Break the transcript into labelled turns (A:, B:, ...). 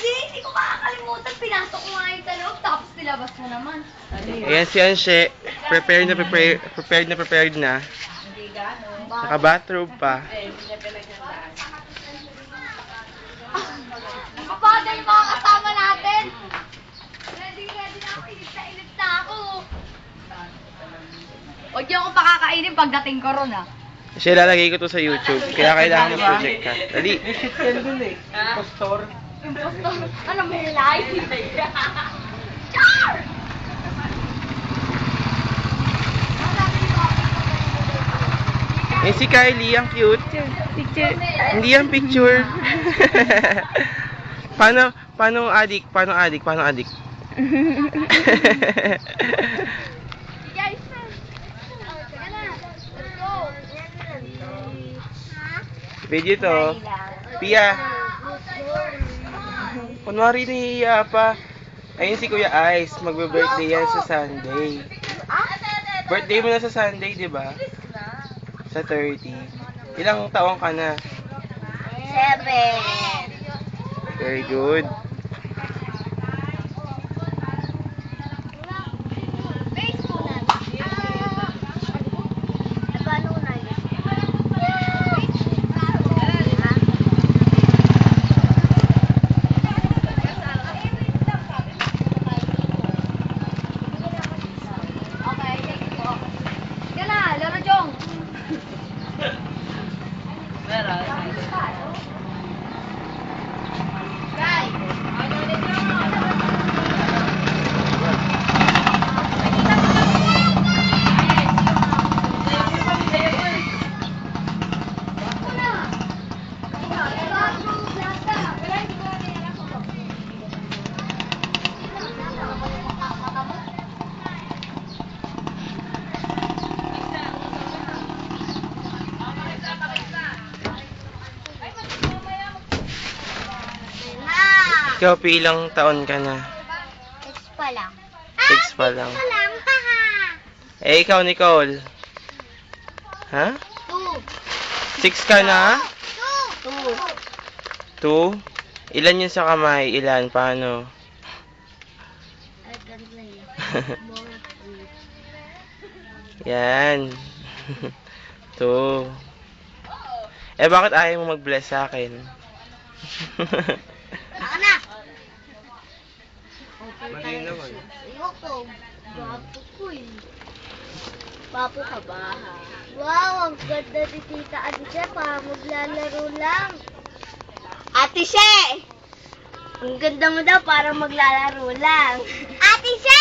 A: hindi ko makakalimutan. Pinasok ko nga yung talog, tapos nilabas mo naman.
B: Ayan si Anshe. Prepared na. Naka-bathrobe pa.
A: Papada yung mga kasama natin. Ready na ako. Init na ako. Huwag niyo akong pakakainin pagdating ko ron, ah.
B: Kasi lalagay ko to sa YouTube. Kaya kailangan mag-project ka. Dali.
A: Impostor. Ano, may light? Char!
B: Eh si Kylie, ang cute.
C: Picture.
B: Hindi yan picture. Paano adik?
A: Guys, teka na. Let's go.
B: Video to. Pia. Kunwari nahihiya pa. Ayun si Kuya Ice. Magbe-birthday yan sa Sunday. Birthday mo na sa Sunday, di ba? Sa 30. Ilang taong ka na?
A: 7.
B: Very good. Ikaw, pilang taon ka na?
A: 6 pa lang.
B: 6 pa lang.
A: haha.
B: Eh, ikaw, Nicole? Ha?
A: 2.
B: 6 ka na?
A: 2.
B: 2? Ilan yun sa kamay? Ilan? Paano? Yan. 2. Eh, bakit ayaw mo mag-bless sa akin?
A: Ako na.
B: Mali naman.
A: Ayoko. Bapo ko eh. Bapo ka ba, ha? Wow, ang ganda ni Tita Ate para maglalaro lang. Ate She! Ang ganda mo daw para maglalaro lang. Ate She,